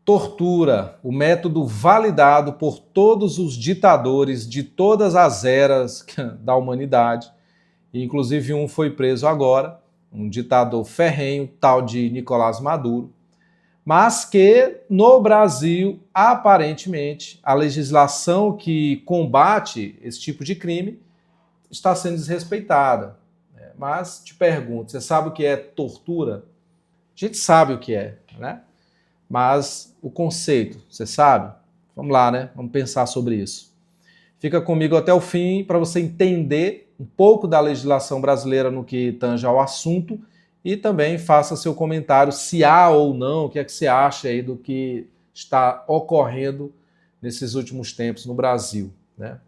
Tortura, o método validado por todos os ditadores de todas as eras da humanidade. Inclusive um foi preso agora, um ditador ferrenho, tal de Nicolás Maduro. Mas que no Brasil, aparentemente, a legislação que combate esse tipo de crime está sendo desrespeitada. Mas te pergunto, você sabe o que é tortura? A gente sabe o que é, né? Mas o conceito, você sabe? Vamos lá, né? Vamos pensar sobre isso. Fica comigo até o fim para você entender um pouco da legislação brasileira no que tange ao assunto e também faça seu comentário se há ou não, o que é que você acha aí do que está ocorrendo nesses últimos tempos no Brasil, né?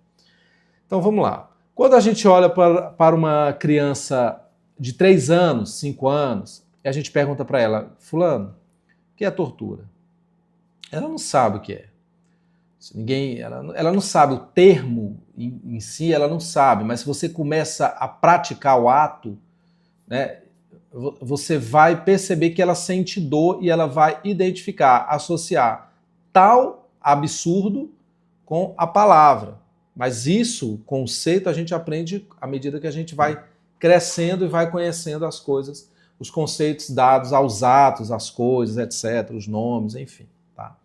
Então vamos lá. Quando a gente olha para uma criança de 3 anos, 5 anos, e a gente pergunta para ela, fulano, o que é tortura? Ela não sabe o que é. Ela não sabe o termo em si, ela não sabe, mas se você começa a praticar o ato, né, você vai perceber que ela sente dor e ela vai identificar, associar tal absurdo com a palavra. Mas isso, conceito, a gente aprende à medida que a gente vai crescendo e vai conhecendo as coisas, os conceitos dados aos atos, às coisas, etc., os nomes, enfim. Tá?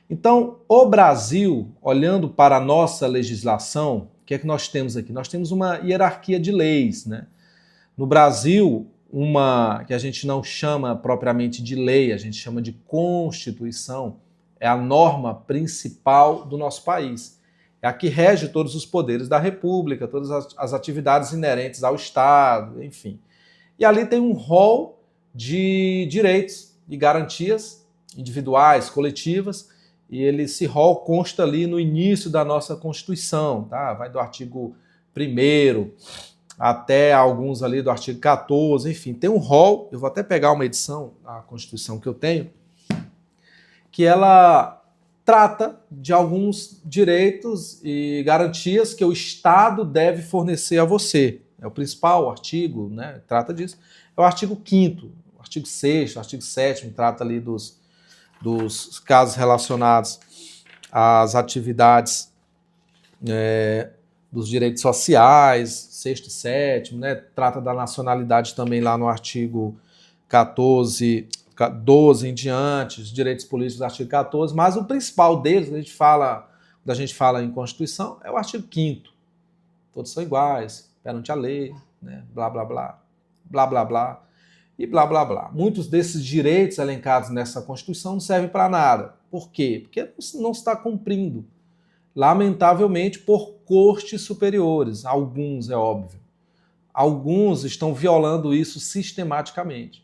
Então, o Brasil, olhando para a nossa legislação, o que é que nós temos aqui? Nós temos uma hierarquia de leis, né? No Brasil, uma que a gente não chama propriamente de lei, a gente chama de Constituição, é a norma principal do nosso país. É a que rege todos os poderes da República, todas as atividades inerentes ao Estado, enfim. E ali tem um rol de direitos e garantias individuais, coletivas, e esse rol consta ali no início da nossa Constituição, tá? Vai do artigo 1º até alguns ali do artigo 14, enfim, tem um rol, eu vou até pegar uma edição da Constituição que eu tenho, que ela trata de alguns direitos e garantias que o Estado deve fornecer a você. É o principal artigo, né, trata disso. É o artigo 5º, o artigo 6º, o artigo 7º, trata ali dos casos relacionados às atividades dos direitos sociais, 6º e 7º, né, trata da nacionalidade também lá no artigo 14, 12 em diante, os direitos políticos do artigo 14, mas o principal deles, quando a gente fala em Constituição, é o artigo 5º. Todos são iguais, perante a lei, né? Blá, blá, blá, blá, blá, blá, e blá, blá, blá. Muitos desses direitos elencados nessa Constituição não servem para nada. Por quê? Porque não está cumprindo. Lamentavelmente, por cortes superiores. Alguns, é óbvio. Alguns estão violando isso sistematicamente.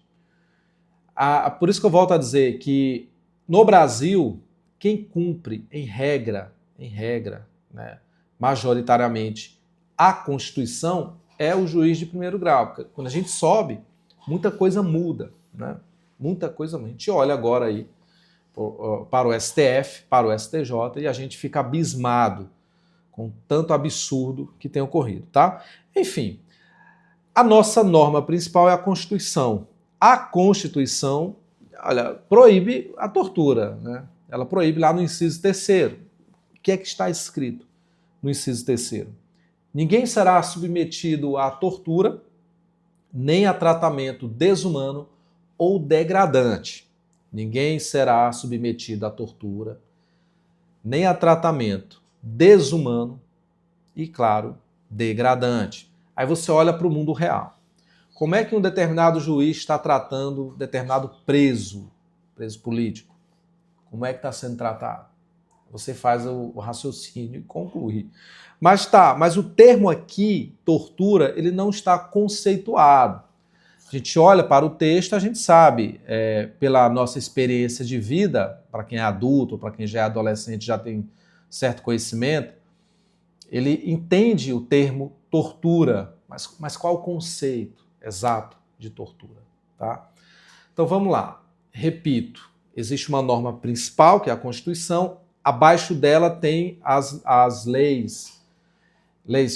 Por isso que eu volto a dizer que, no Brasil, quem cumpre, em regra, né, majoritariamente, a Constituição é o juiz de primeiro grau. Porque quando a gente sobe, muita coisa muda, né? Muita coisa muda. A gente olha agora aí para o STF, para o STJ, e a gente fica abismado com tanto absurdo que tem ocorrido, tá? Enfim, a nossa norma principal é a Constituição. A Constituição, olha, proíbe a tortura, né? Ela proíbe lá no inciso 3º. O que é que está escrito no inciso 3º? Ninguém será submetido à tortura, nem a tratamento desumano ou degradante. Ninguém será submetido à tortura, nem a tratamento desumano e, claro, degradante. Aí você olha para o mundo real. Como é que um determinado juiz está tratando determinado preso político? Como é que está sendo tratado? Você faz o raciocínio e conclui. Mas o termo aqui, tortura, ele não está conceituado. A gente olha para o texto, a gente sabe, pela nossa experiência de vida, para quem é adulto, para quem já é adolescente, já tem certo conhecimento, ele entende o termo tortura, mas qual o conceito exato de tortura? Tá? Então vamos lá. Repito, existe uma norma principal, que é a Constituição, abaixo dela tem as leis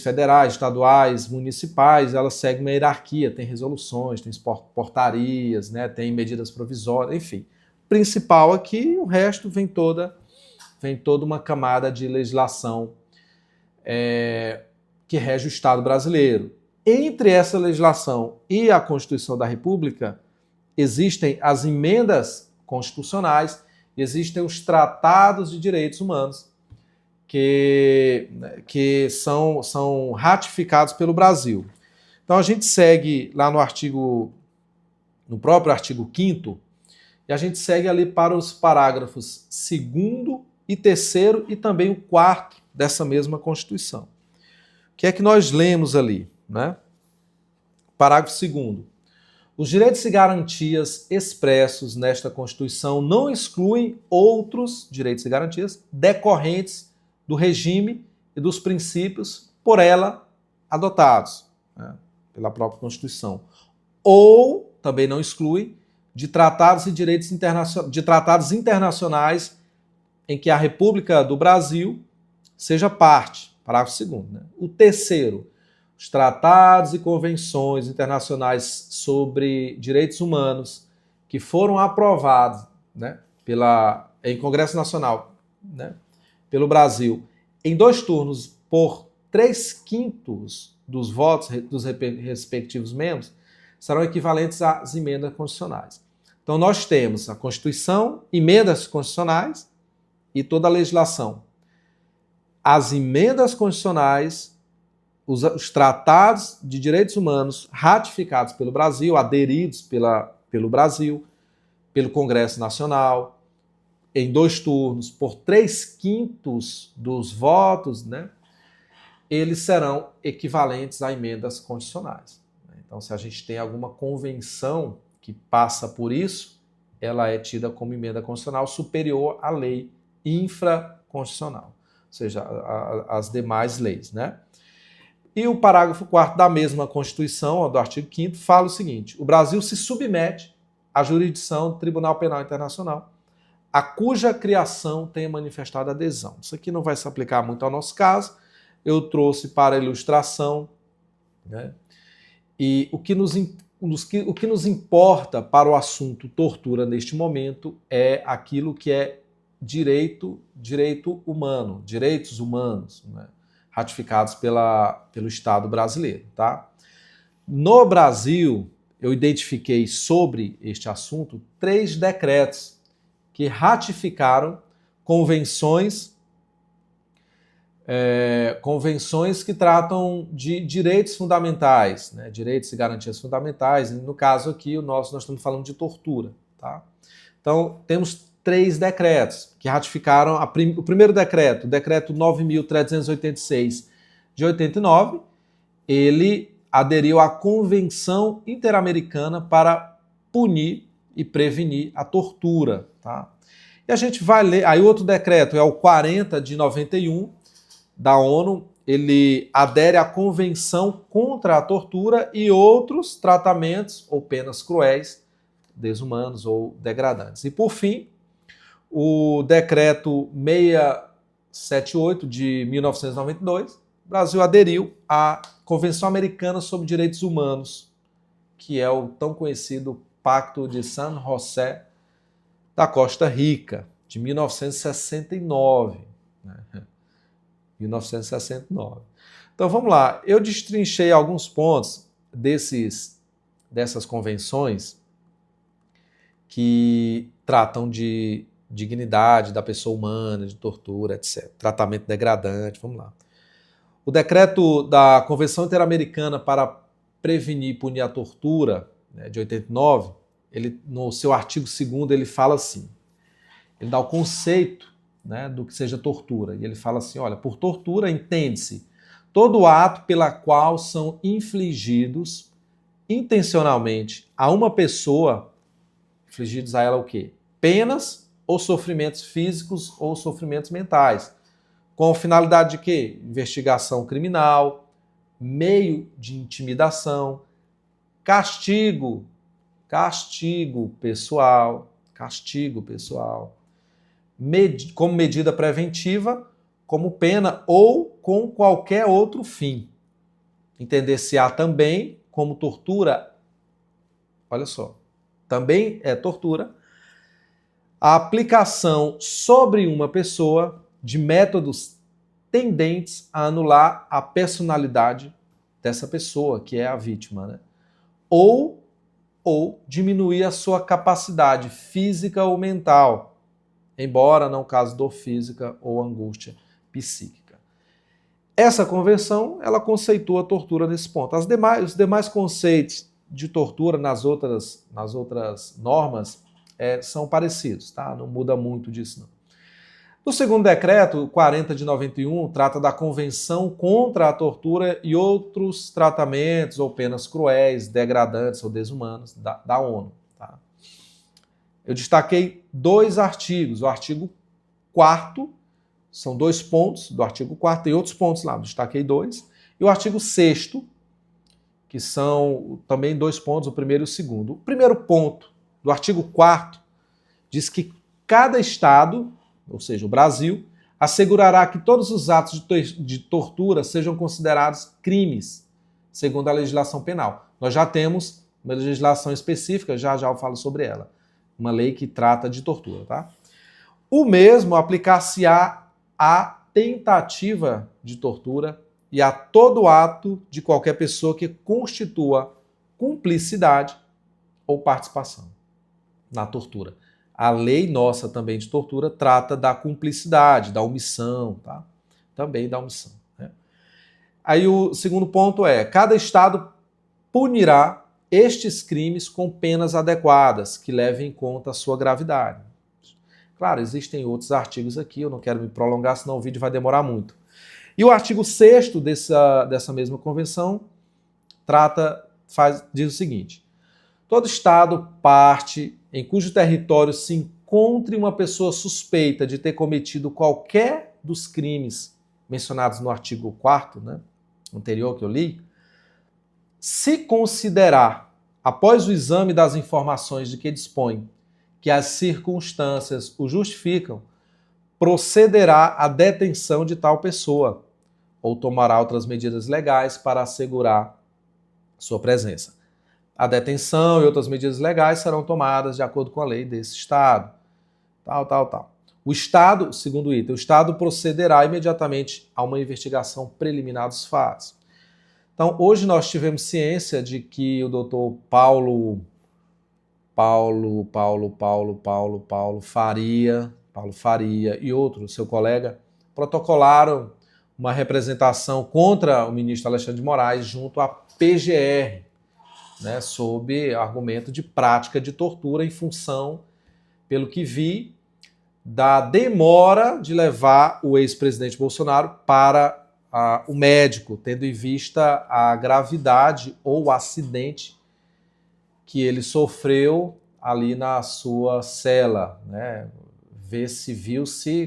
federais, estaduais, municipais, elas seguem uma hierarquia, tem resoluções, tem portarias, né, tem medidas provisórias, enfim. principal aqui, o resto vem toda uma camada de legislação que rege o Estado brasileiro. Entre essa legislação e a Constituição da República, existem as emendas constitucionais, existem os tratados de direitos humanos, que são ratificados pelo Brasil. Então a gente segue lá no próprio artigo 5º, e a gente segue ali para os parágrafos 2º e 3º e também o 4º dessa mesma Constituição. O que é que nós lemos ali, né? Parágrafo 2º. Os direitos e garantias expressos nesta Constituição não excluem outros direitos e garantias decorrentes do regime e dos princípios por ela adotados, né, pela própria Constituição. Ou também não exclui de tratados e direitos de tratados internacionais em que a República do Brasil seja parte. Parágrafo 2º. Né? O 3º. Os tratados e convenções internacionais sobre direitos humanos que foram aprovados, né, em Congresso Nacional, né, pelo Brasil, em 2 turnos por 3/5 dos votos dos respectivos membros, serão equivalentes às emendas constitucionais. Então nós temos a Constituição, emendas constitucionais e toda a legislação. As emendas constitucionais, os tratados de direitos humanos ratificados pelo Brasil, aderidos pelo Brasil, pelo Congresso Nacional, em 2 turnos, por 3/5 dos votos, né, eles serão equivalentes a emendas constitucionais. Então, se a gente tem alguma convenção que passa por isso, ela é tida como emenda constitucional superior à lei infraconstitucional, ou seja, às demais leis, né? E o parágrafo 4º da mesma Constituição, do artigo 5º, fala o seguinte: o Brasil se submete à jurisdição do Tribunal Penal Internacional, a cuja criação tenha manifestado adesão. Isso aqui não vai se aplicar muito ao nosso caso, eu trouxe para ilustração, né? E o que nos importa para o assunto tortura neste momento é aquilo que é direito humano, direitos humanos, né, ratificados pelo Estado brasileiro. Tá? No Brasil, eu identifiquei sobre este assunto 3 decretos que ratificaram convenções que tratam de direitos fundamentais, né, direitos e garantias fundamentais. E no caso aqui, nós estamos falando de tortura. Tá? Então, temos 3 decretos que ratificaram. O primeiro decreto, o decreto 9.386 de 89, ele aderiu à Convenção Interamericana para punir e prevenir a tortura. Tá? E a gente vai ler. Aí o outro decreto é o 40 de 91 da ONU, ele adere à Convenção contra a Tortura e outros tratamentos ou penas cruéis, desumanos ou degradantes. E por fim, o decreto 678 de 1992, o Brasil aderiu à Convenção Americana sobre Direitos Humanos, que é o tão conhecido Pacto de San José da Costa Rica, de 1969. 1969. Então vamos lá, eu destrinchei alguns pontos dessas convenções que tratam de dignidade da pessoa humana, de tortura, etc. Tratamento degradante, vamos lá. O decreto da Convenção Interamericana para Prevenir e Punir a Tortura, né, de 89, ele, no seu artigo 2º, ele fala assim, ele dá o conceito, né, do que seja tortura. E ele fala assim, olha, por tortura entende-se todo ato pela qual são infligidos intencionalmente a uma pessoa, infligidos a ela o quê? Penas ou sofrimentos físicos ou sofrimentos mentais. Com finalidade de quê? Investigação criminal, meio de intimidação, castigo pessoal, como medida preventiva, como pena ou com qualquer outro fim. Entender-se-á também como tortura, olha só, também é tortura, a aplicação sobre uma pessoa de métodos tendentes a anular a personalidade dessa pessoa, que é a vítima, né? Ou diminuir a sua capacidade física ou mental, embora não cause dor física ou angústia psíquica. Essa convenção, ela conceitua a tortura nesse ponto. Os demais conceitos de tortura nas outras normas são parecidos, tá? Não muda muito disso, não. No segundo decreto, 40 de 91, trata da Convenção contra a Tortura e outros tratamentos ou penas cruéis, degradantes ou desumanos da ONU. Tá? Eu destaquei 2 artigos. O artigo 4º, são 2 pontos do artigo 4º, tem outros pontos lá, destaquei 2. E o artigo 6º, que são também 2 pontos, o primeiro e o segundo. O primeiro ponto do artigo 4º diz que cada Estado, ou seja, o Brasil, assegurará que todos os atos de tortura sejam considerados crimes, segundo a legislação penal. Nós já temos uma legislação específica, já eu falo sobre ela, uma lei que trata de tortura, tá? O mesmo aplicar-se-á à tentativa de tortura e a todo ato de qualquer pessoa que constitua cumplicidade ou participação na tortura. A lei nossa também de tortura trata da cumplicidade, da omissão, tá? Também da omissão. Né? Aí o segundo ponto é, cada Estado punirá estes crimes com penas adequadas, que levem em conta a sua gravidade. Claro, existem outros artigos aqui, eu não quero me prolongar, senão o vídeo vai demorar muito. E o artigo 6º dessa mesma convenção diz o seguinte: todo Estado, parte em cujo território se encontre uma pessoa suspeita de ter cometido qualquer dos crimes mencionados no artigo 4º, né, anterior que eu li, se considerar, após o exame das informações de que dispõe, que as circunstâncias o justificam, procederá à detenção de tal pessoa ou tomará outras medidas legais para assegurar sua presença. A detenção e outras medidas legais serão tomadas de acordo com a lei desse Estado. Tal. O Estado, segundo item, o Estado procederá imediatamente a uma investigação preliminar dos fatos. Então, hoje nós tivemos ciência de que o doutor Paulo Faria e outro, seu colega, protocolaram uma representação contra o ministro Alexandre de Moraes junto à PGR, né, sob argumento de prática de tortura em função, pelo que vi, da demora de levar o ex-presidente Bolsonaro para o médico, tendo em vista a gravidade ou o acidente que ele sofreu ali na sua cela. Né?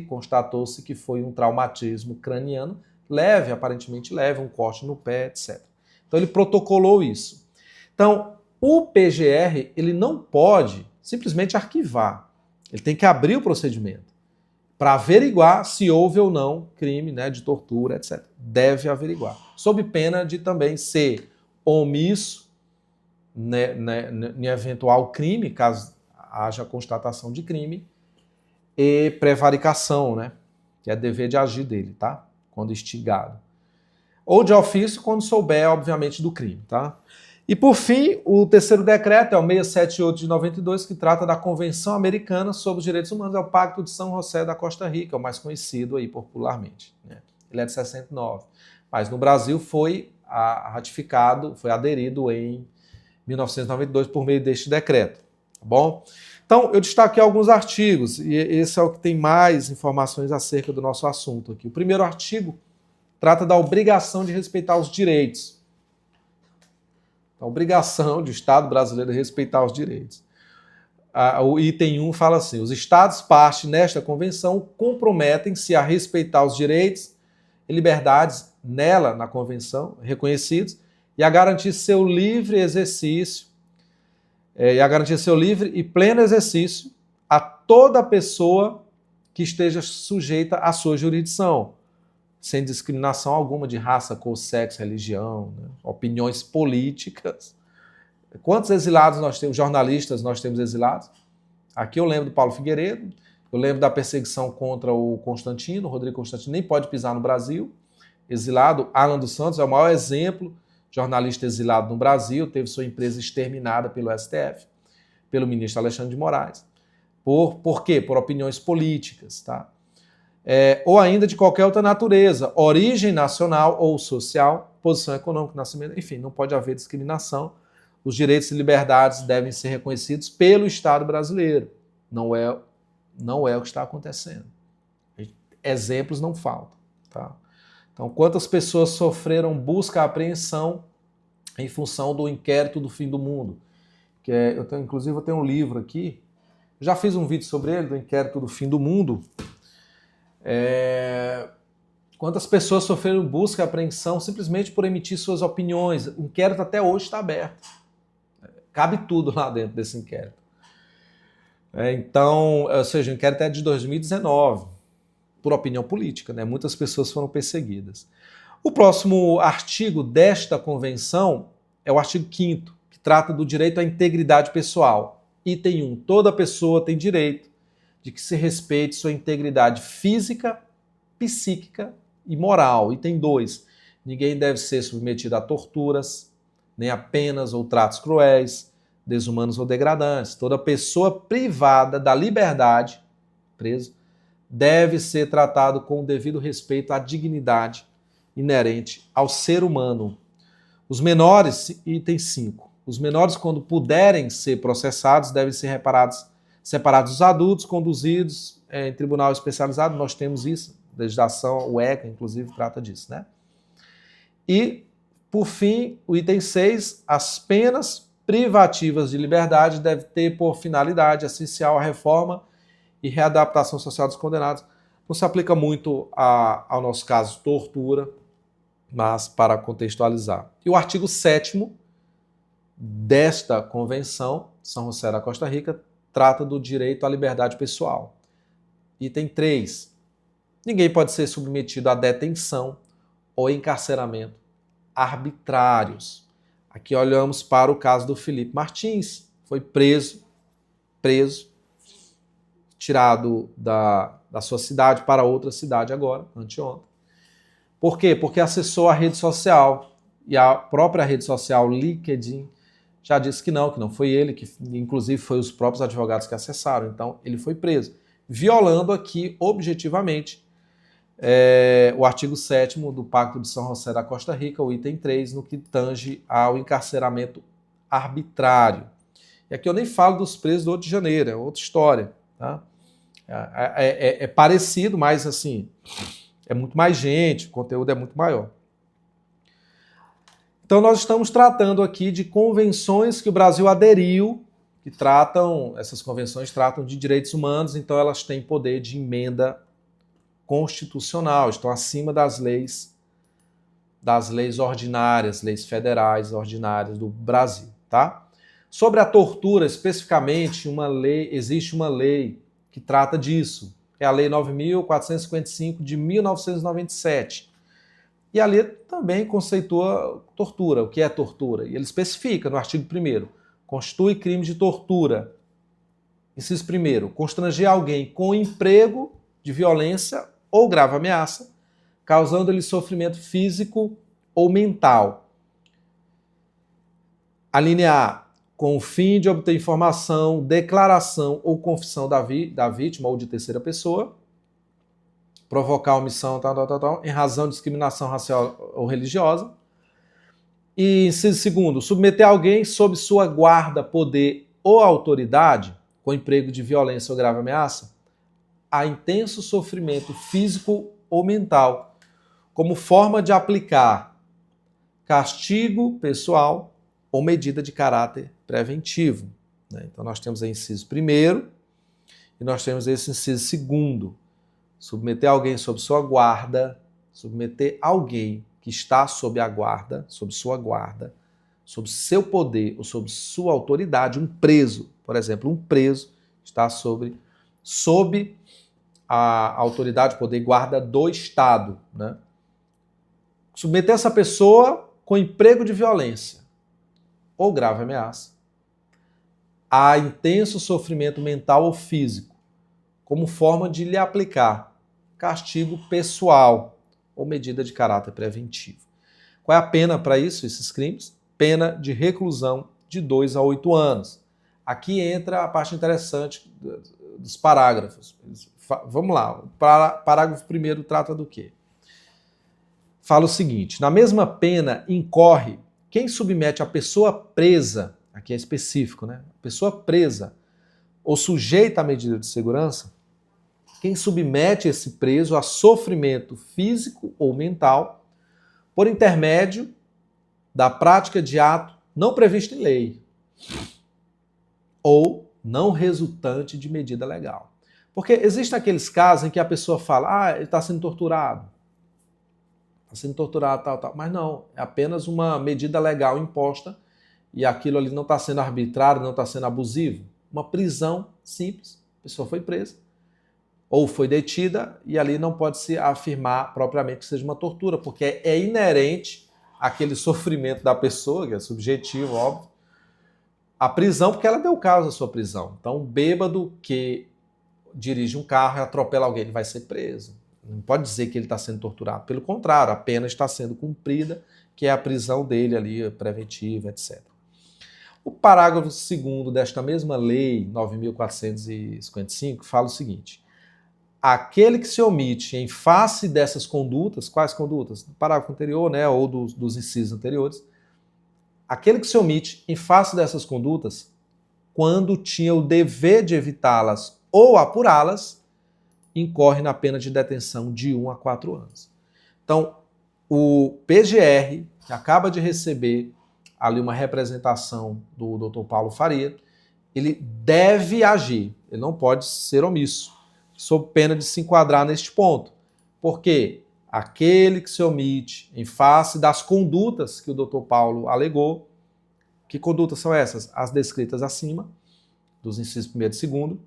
Constatou-se que foi um traumatismo craniano leve, aparentemente leve, um corte no pé, etc. Então ele protocolou isso. Então, o PGR ele não pode simplesmente arquivar. Ele tem que abrir o procedimento para averiguar se houve ou não crime, né, de tortura, etc. Deve averiguar. Sob pena de também ser omisso em eventual crime, caso haja constatação de crime, e prevaricação, né, que é dever de agir dele, tá? Quando instigado. Ou de ofício, quando souber, obviamente, do crime, tá? E, por fim, o terceiro decreto é o 678 de 92, que trata da Convenção Americana sobre os Direitos Humanos, é o Pacto de São José da Costa Rica, o mais conhecido aí popularmente. Né? Ele é de 69. Mas no Brasil foi ratificado, foi aderido em 1992 por meio deste decreto. Tá bom? Então, eu destaquei alguns artigos, e esse é o que tem mais informações acerca do nosso assunto aqui. O primeiro artigo trata da obrigação de respeitar os direitos. A obrigação do Estado brasileiro de respeitar os direitos. O item 1 fala assim: os Estados parte nesta convenção comprometem-se a respeitar os direitos e liberdades nela, na convenção, reconhecidos, e a garantir seu livre exercício, e pleno exercício a toda pessoa que esteja sujeita à sua jurisdição, sem discriminação alguma de raça, cor, sexo, religião, né? Opiniões políticas. Quantos exilados nós temos? Jornalistas nós temos exilados? Aqui eu lembro do Paulo Figueiredo, eu lembro da perseguição contra o Constantino, o Rodrigo Constantino nem pode pisar no Brasil, exilado. Alan dos Santos é o maior exemplo, jornalista exilado no Brasil, teve sua empresa exterminada pelo STF, pelo ministro Alexandre de Moraes. Por quê? Por opiniões políticas, tá? Ou ainda de qualquer outra natureza, origem nacional ou social, posição econômica, nascimento, enfim, não pode haver discriminação. Os direitos e liberdades devem ser reconhecidos pelo Estado brasileiro. Não é o que está acontecendo. Exemplos não faltam, tá? Então, quantas pessoas sofreram busca e apreensão em função do inquérito do fim do mundo? Inclusive, eu tenho um livro aqui, já fiz um vídeo sobre ele, do inquérito do fim do mundo. Quantas pessoas sofreram busca e apreensão simplesmente por emitir suas opiniões? O inquérito até hoje está aberto. Cabe tudo lá dentro desse inquérito. Então, ou seja, o inquérito é de 2019, por opinião política, né? Muitas pessoas foram perseguidas. O próximo artigo desta convenção é o artigo 5º, que trata do direito à integridade pessoal. Item 1. Toda pessoa tem direito de que se respeite sua integridade física, psíquica e moral. Item 2. Ninguém deve ser submetido a torturas, nem a penas ou tratos cruéis, desumanos ou degradantes. Toda pessoa privada da liberdade, preso, deve ser tratado com o devido respeito à dignidade inerente ao ser humano. Os menores, item 5. Os menores, quando puderem ser processados, devem ser separados dos adultos, conduzidos em tribunal especializado. Nós temos isso, a legislação, o ECA, inclusive, trata disso, né? E, por fim, o item 6, as penas privativas de liberdade devem ter por finalidade essencial a reforma e readaptação social dos condenados. Não se aplica muito ao nosso caso tortura, mas para contextualizar. E o artigo 7º desta convenção, São José da Costa Rica, trata do direito à liberdade pessoal. Item 3. Ninguém pode ser submetido à detenção ou encarceramento arbitrários. Aqui olhamos para o caso do Felipe Martins. Foi preso, tirado da sua cidade para outra cidade agora, anteontem. Por quê? Porque acessou a rede social. E a própria rede social LinkedIn já disse que não foi ele, que inclusive foi os próprios advogados que acessaram. Então, ele foi preso, violando aqui, objetivamente, o artigo 7º do Pacto de São José da Costa Rica, o item 3, no que tange ao encarceramento arbitrário. E aqui eu nem falo dos presos do 8 de janeiro, é outra história. Tá? É parecido, mas assim, é muito mais gente, o conteúdo é muito maior. Então nós estamos tratando aqui de convenções que o Brasil aderiu, essas convenções tratam de direitos humanos, então elas têm poder de emenda constitucional, estão acima das leis ordinárias, leis federais ordinárias do Brasil, tá? Sobre a tortura, especificamente, existe uma lei que trata disso, é a Lei 9.455 de 1997. E ali também conceitua tortura. O que é tortura? E ele especifica no artigo 1º, constitui crime de tortura. Inciso 1º, constranger alguém com emprego de violência ou grave ameaça, causando-lhe sofrimento físico ou mental. A linha A, com o fim de obter informação, declaração ou confissão da vítima ou de terceira pessoa, provocar omissão, em razão de discriminação racial ou religiosa. E, inciso 2º, submeter alguém sob sua guarda, poder ou autoridade, com emprego de violência ou grave ameaça, a intenso sofrimento físico ou mental, como forma de aplicar castigo pessoal ou medida de caráter preventivo. Então nós temos aí inciso 1º e nós temos esse inciso 2º. Submeter alguém sob sua guarda, submeter alguém que está sob a guarda, sob sua guarda, sob seu poder ou sob sua autoridade, um preso, por exemplo, um preso está sob a autoridade, poder e guarda do Estado, né? Submeter essa pessoa com emprego de violência ou grave ameaça há intenso sofrimento mental ou físico, como forma de lhe aplicar castigo pessoal ou medida de caráter preventivo. Qual é a pena para isso, esses crimes? Pena de reclusão de 2 a 8 anos. Aqui entra a parte interessante dos parágrafos. Vamos lá, o parágrafo 1º trata do quê? Fala o seguinte: na mesma pena incorre quem submete a pessoa presa, aqui é específico, né? Pessoa presa ou sujeita à medida de segurança, quem submete esse preso a sofrimento físico ou mental por intermédio da prática de ato não previsto em lei ou não resultante de medida legal. Porque existem aqueles casos em que a pessoa fala, ele está sendo torturado, tal, mas não, é apenas uma medida legal imposta e aquilo ali não está sendo arbitrário, não está sendo abusivo. Uma prisão simples, a pessoa foi presa ou foi detida e ali não pode se afirmar propriamente que seja uma tortura, porque é inerente àquele sofrimento da pessoa, que é subjetivo, óbvio, a prisão, porque ela deu causa à sua prisão. Então, um bêbado que dirige um carro e atropela alguém, ele vai ser preso. Não pode dizer que ele está sendo torturado. Pelo contrário, a pena está sendo cumprida, que é a prisão dele ali, preventiva, etc. O parágrafo 2º desta mesma lei, 9.455, fala o seguinte: aquele que se omite em face dessas condutas, quais condutas? Do parágrafo anterior, né, ou dos incisos anteriores, aquele que se omite em face dessas condutas, quando tinha o dever de evitá-las ou apurá-las, incorre na pena de detenção de 1 a 4 anos. Então, o PGR, que acaba de receber ali uma representação do Dr. Paulo Faria, ele deve agir, ele não pode ser omisso, sob pena de se enquadrar neste ponto. Porque aquele que se omite em face das condutas que o Dr. Paulo alegou, que condutas são essas? As descritas acima, dos incisos 1º e 2º,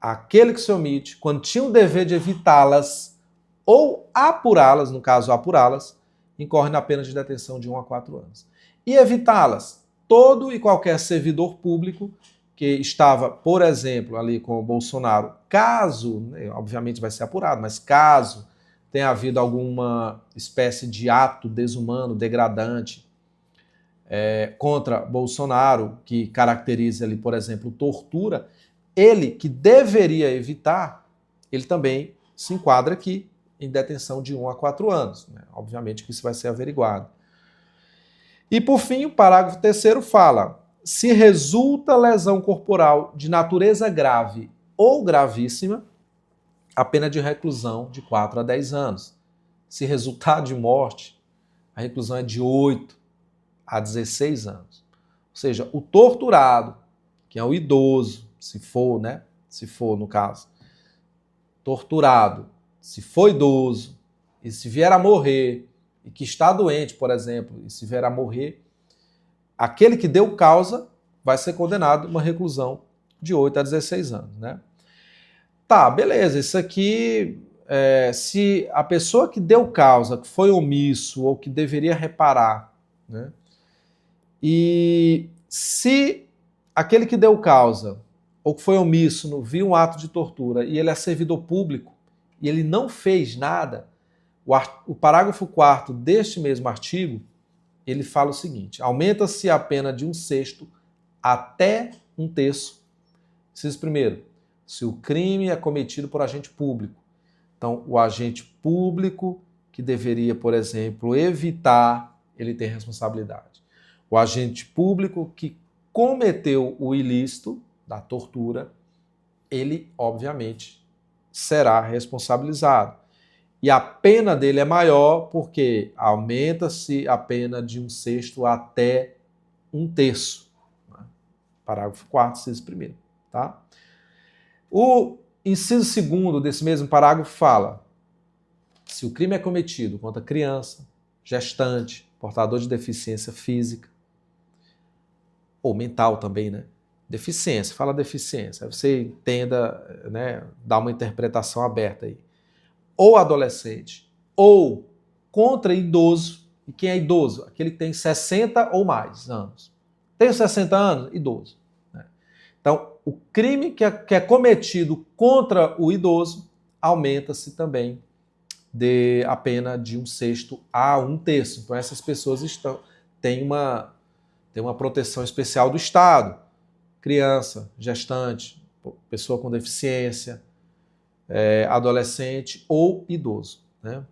aquele que se omite, quando tinha o dever de evitá-las ou apurá-las, no caso apurá-las, incorre na pena de detenção de 1 a 4 anos. E evitá-las, todo e qualquer servidor público que estava, por exemplo, ali com o Bolsonaro, caso, obviamente vai ser apurado, mas caso tenha havido alguma espécie de ato desumano, degradante, contra Bolsonaro, que caracteriza ali, por exemplo, tortura, ele que deveria evitar, ele também se enquadra aqui em detenção de 1 a 4 anos. Né? Obviamente que isso vai ser averiguado. E por fim, o parágrafo 3º fala: se resulta lesão corporal de natureza grave ou gravíssima, a pena de reclusão de 4 a 10 anos. Se resultar de morte, a reclusão é de 8 a 16 anos. Ou seja, o torturado, que é o idoso, se for, no caso, torturado, se for idoso, e se vier a morrer, e que está doente, por exemplo, e se vier a morrer, aquele que deu causa vai ser condenado a uma reclusão de 8 a 16 anos, né? Tá, beleza, isso aqui, se a pessoa que deu causa, que foi omisso ou que deveria reparar, né? E se aquele que deu causa ou que foi omisso viu um ato de tortura e ele é servidor público e ele não fez nada, o parágrafo 4º deste mesmo artigo, ele fala o seguinte: aumenta-se a pena de 1/6 até 1/3. Inciso 1º, se o crime é cometido por agente público. Então, o agente público que deveria, por exemplo, evitar, ele tem responsabilidade. O agente público que cometeu o ilícito da tortura, ele, obviamente, será responsabilizado. E a pena dele é maior porque aumenta-se a pena de 1/6 até 1/3. Né? Parágrafo 4º, inciso 1º. Tá? O inciso 2º desse mesmo parágrafo fala: se o crime é cometido contra criança, gestante, portador de deficiência física, ou mental também, né? Deficiência, fala deficiência, aí você entenda, né, dá uma interpretação aberta aí. Ou adolescente, ou contra idoso. E quem é idoso? Aquele que tem 60 ou mais anos. Tem 60 anos? Idoso. Né? Então, o crime que é cometido contra o idoso aumenta-se também a pena de 1/6 a 1/3. Então, essas pessoas têm uma proteção especial do Estado. Criança, gestante, pessoa com deficiência, adolescente ou idoso. Né?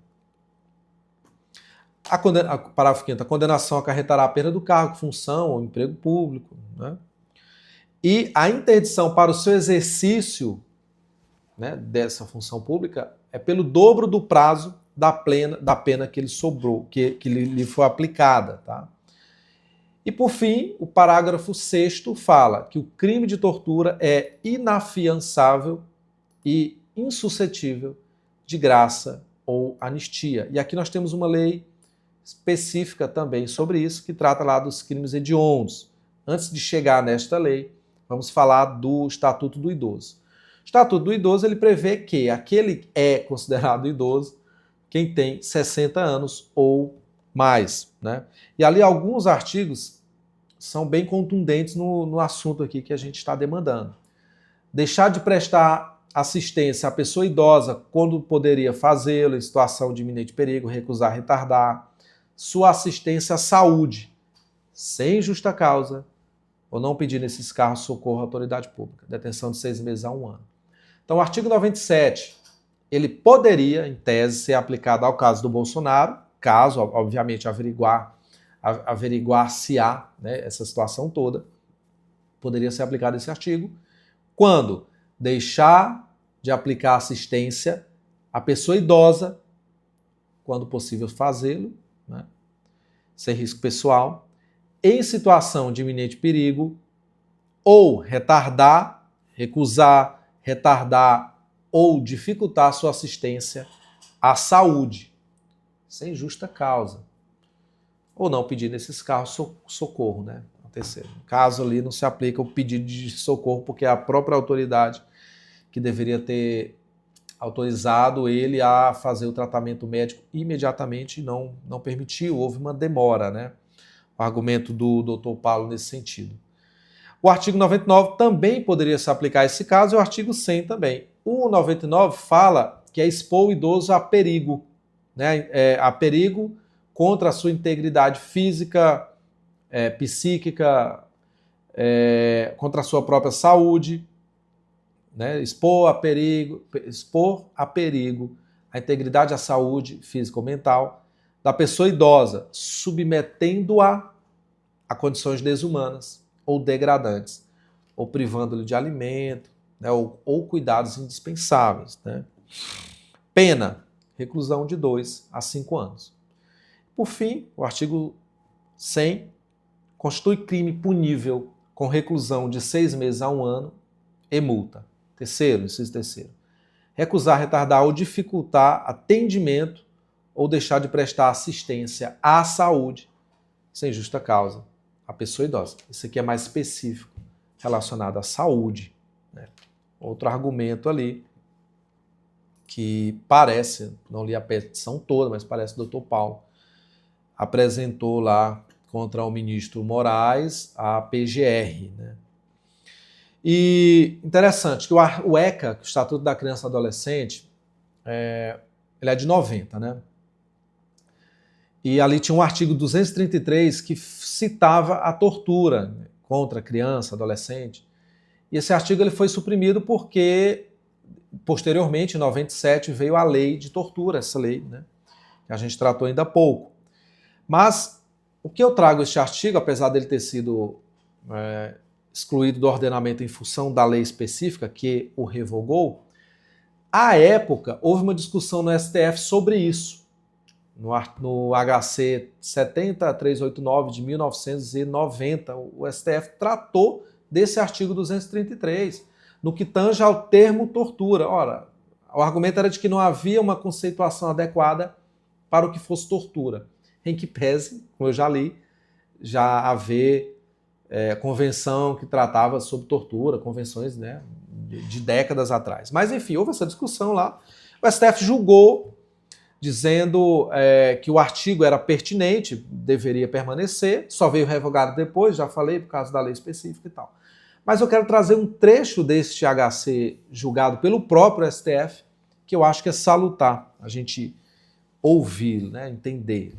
Parágrafo 5º. A condenação acarretará a perda do cargo, função ou emprego público. Né? E a interdição para o seu exercício, né, dessa função pública é pelo dobro do prazo da pena que ele sobrou, que lhe foi aplicada. Tá? E, por fim, o parágrafo 6º fala que o crime de tortura é inafiançável e insuscetível de graça ou anistia. E aqui nós temos uma lei específica também sobre isso, que trata lá dos crimes hediondos. Antes de chegar nesta lei, vamos falar do Estatuto do Idoso. O Estatuto do Idoso ele prevê que aquele é considerado idoso quem tem 60 anos ou mais. Né? E ali alguns artigos são bem contundentes no assunto aqui que a gente está demandando. Deixar de prestar assistência à pessoa idosa quando poderia fazê-lo em situação de iminente perigo, recusar, retardar sua assistência à saúde, sem justa causa, ou não pedir nesses casos socorro à autoridade pública. Detenção de 6 meses a 1 ano. Então, o artigo 97, ele poderia, em tese, ser aplicado ao caso do Bolsonaro, caso, obviamente, averiguar-se-á, né, essa situação toda, poderia ser aplicado esse artigo, quando deixar de aplicar assistência à pessoa idosa, quando possível fazê-lo, né, sem risco pessoal, em situação de iminente perigo, ou recusar, retardar ou dificultar sua assistência à saúde, sem justa causa. Ou não pedir nesses casos socorro, né? Terceiro. No caso ali não se aplica o pedido de socorro, porque é a própria autoridade que deveria ter autorizado ele a fazer o tratamento médico imediatamente e não permitiu, houve uma demora, né? O argumento do Dr. Paulo nesse sentido. O artigo 99 também poderia se aplicar a esse caso, e o artigo 100 também. O 99 fala que é expor o idoso a perigo, né? A perigo contra a sua integridade física, psíquica, contra a sua própria saúde, né? Expor a perigo a integridade, a saúde física ou mental da pessoa idosa, submetendo-a a condições desumanas ou degradantes, ou privando-lhe de alimento, né? ou cuidados indispensáveis. Né? Pena, reclusão de 2 a 5 anos. Por fim, o artigo 100 constitui crime punível com reclusão de 6 meses a 1 ano e multa. Inciso terceiro. Recusar, retardar ou dificultar atendimento ou deixar de prestar assistência à saúde sem justa causa à pessoa idosa. Isso aqui é mais específico, relacionado à saúde. Né? Outro argumento ali que parece, não li a petição toda, mas parece que o Dr. Paulo apresentou lá contra o ministro Moraes a PGR. Né? E interessante que o ECA, o Estatuto da Criança e Adolescente, ele é de 90, né? E ali tinha um artigo 233 que citava a tortura contra criança, adolescente. E esse artigo ele foi suprimido porque, posteriormente, em 97, veio a lei de tortura, essa lei, né? Que a gente tratou ainda há pouco. Mas o que eu trago este artigo, apesar dele ter sido excluído do ordenamento em função da lei específica que o revogou, à época houve uma discussão no STF sobre isso, no HC 70389 de 1990. O STF tratou desse artigo 233, no que tange ao termo tortura. Ora, o argumento era de que não havia uma conceituação adequada para o que fosse tortura, em que pese, como eu já li, já haver convenção que tratava sobre tortura, convenções, né, de décadas atrás. Mas, enfim, houve essa discussão lá. O STF julgou, dizendo que o artigo era pertinente, deveria permanecer, só veio revogado depois, já falei, por causa da lei específica e tal. Mas eu quero trazer um trecho deste HC julgado pelo próprio STF, que eu acho que é salutar a gente ouvir, né, entender.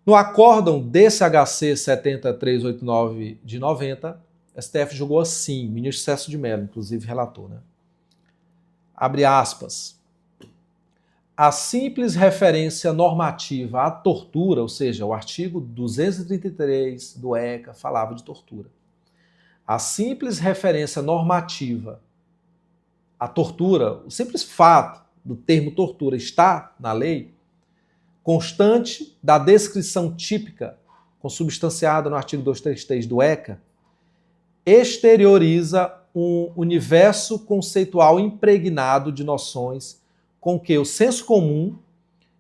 No acórdão desse HC 70389 de 90, STF julgou assim, ministro Celso de Mello, inclusive relator, né? Abre aspas. A simples referência normativa à tortura, ou seja, o artigo 233 do ECA falava de tortura. A simples referência normativa à tortura, o simples fato do termo tortura estar na lei, constante da descrição típica consubstanciada no artigo 233 do ECA, exterioriza um universo conceitual impregnado de noções com que o senso comum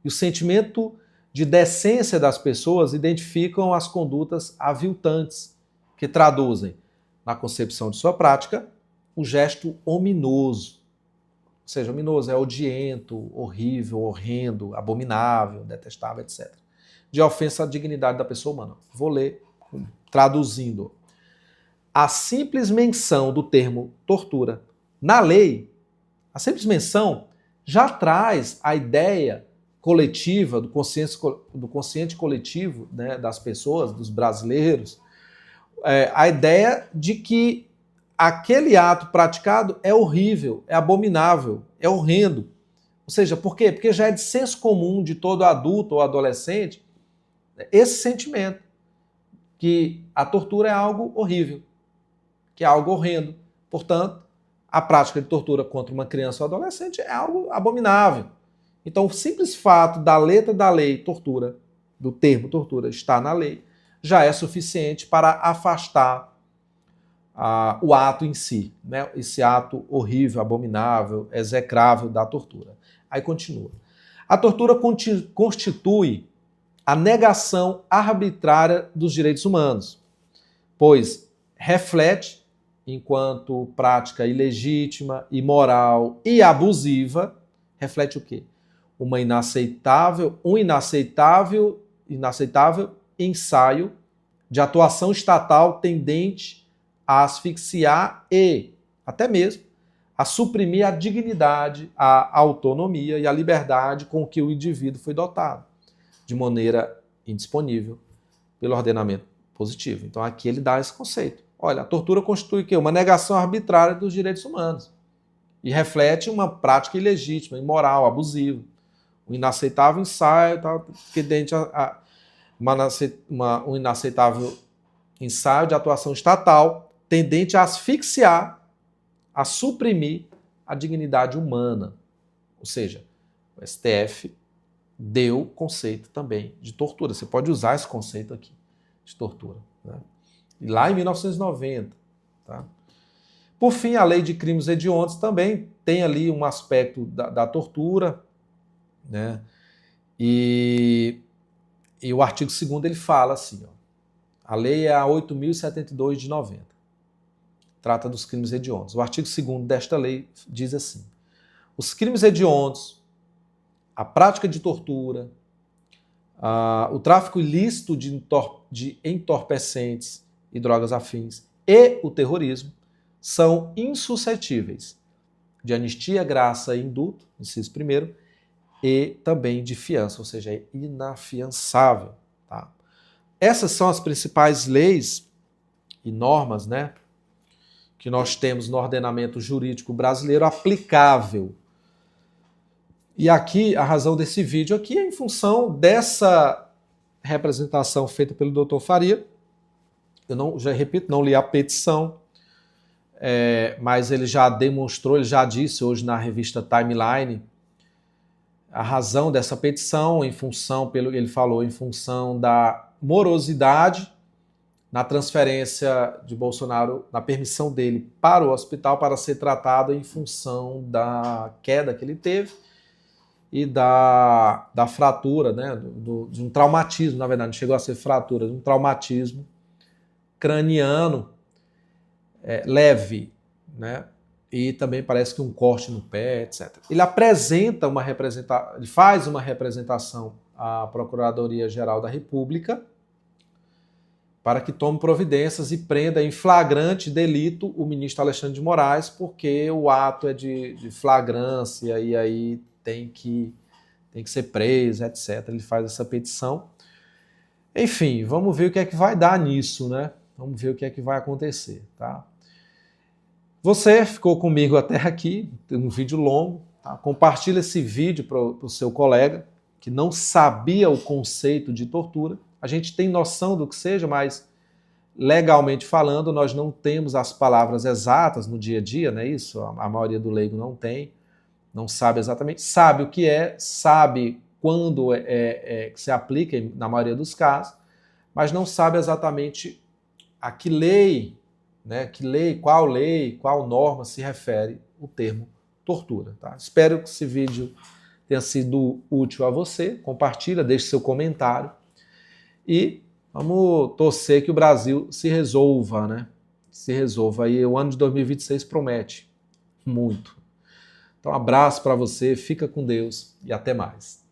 e o sentimento de decência das pessoas identificam as condutas aviltantes, que traduzem, na concepção de sua prática, o gesto ominoso. Ou seja, ominoso é odiento, horrível, horrendo, abominável, detestável, etc. De ofensa à dignidade da pessoa humana. Vou ler traduzindo. A simples menção do termo tortura na lei, a simples menção já traz a ideia coletiva, do consciente coletivo, né, das pessoas, dos brasileiros, a ideia de que aquele ato praticado é horrível, é abominável, é horrendo. Ou seja, por quê? Porque já é de senso comum de todo adulto ou adolescente esse sentimento que a tortura é algo horrível, que é algo horrendo. Portanto, a prática de tortura contra uma criança ou adolescente é algo abominável. Então, o simples fato da letra da lei tortura, do termo tortura, estar na lei, já é suficiente para afastar o ato em si, né? Esse ato horrível, abominável, execrável da tortura. Aí continua. A tortura constitui a negação arbitrária dos direitos humanos, pois reflete, enquanto prática ilegítima, imoral e abusiva, reflete o quê? Um inaceitável ensaio de atuação estatal tendente a asfixiar e, até mesmo, a suprimir a dignidade, a autonomia e a liberdade com que o indivíduo foi dotado, de maneira indisponível pelo ordenamento positivo. Então aqui ele dá esse conceito. Olha, a tortura constitui o quê? Uma negação arbitrária dos direitos humanos e reflete uma prática ilegítima, imoral, abusiva. Um inaceitável ensaio, tendente um inaceitável ensaio de atuação estatal tendente a asfixiar, a suprimir a dignidade humana. Ou seja, o STF deu conceito também de tortura. Você pode usar esse conceito aqui de tortura, né? E lá em 1990. Tá? Por fim, a lei de crimes hediondos também tem ali um aspecto da tortura, né? E o artigo 2º ele fala assim, ó, a lei é a 8.072 de 90. Trata dos crimes hediondos. O artigo 2º desta lei diz assim: os crimes hediondos, a prática de tortura, o tráfico ilícito de entorpecentes e drogas afins e o terrorismo são insuscetíveis de anistia, graça e indulto, inciso 1º, e também de fiança, ou seja, é inafiançável. Tá? Essas são as principais leis e normas, né, que nós temos no ordenamento jurídico brasileiro aplicável. E aqui, a razão desse vídeo aqui é em função dessa representação feita pelo Dr. Faria. Eu não, já repito, não li a petição, mas ele já demonstrou, ele já disse hoje na revista Timeline a razão dessa petição, em função, ele falou, em função da morosidade na transferência de Bolsonaro, na permissão dele para o hospital para ser tratado em função da queda que ele teve e da fratura, né, de um traumatismo, na verdade, não chegou a ser fratura, de um traumatismo craniano leve, né, e também parece que um corte no pé, etc. Ele apresenta ele faz uma representação à Procuradoria-Geral da República para que tome providências e prenda em flagrante delito o ministro Alexandre de Moraes, porque o ato é de flagrância e aí tem que ser preso, etc. Ele faz essa petição. Enfim, vamos ver o que é que vai dar nisso, né? Vamos ver o que é que vai acontecer, tá? Você ficou comigo até aqui, tem um vídeo longo, tá? Compartilha esse vídeo para o seu colega que não sabia o conceito de tortura. A gente tem noção do que seja, mas legalmente falando, nós não temos as palavras exatas no dia a dia, não é isso? A maioria do leigo não tem, não sabe exatamente, sabe o que é, sabe quando que se aplica na maioria dos casos, mas não sabe exatamente a que lei, né, qual norma se refere o termo tortura. Tá? Espero que esse vídeo tenha sido útil a você, compartilha, deixe seu comentário e vamos torcer que o Brasil se resolva, né? Se resolva. Aí o ano de 2026 promete muito. Então, um abraço para você, fica com Deus e até mais.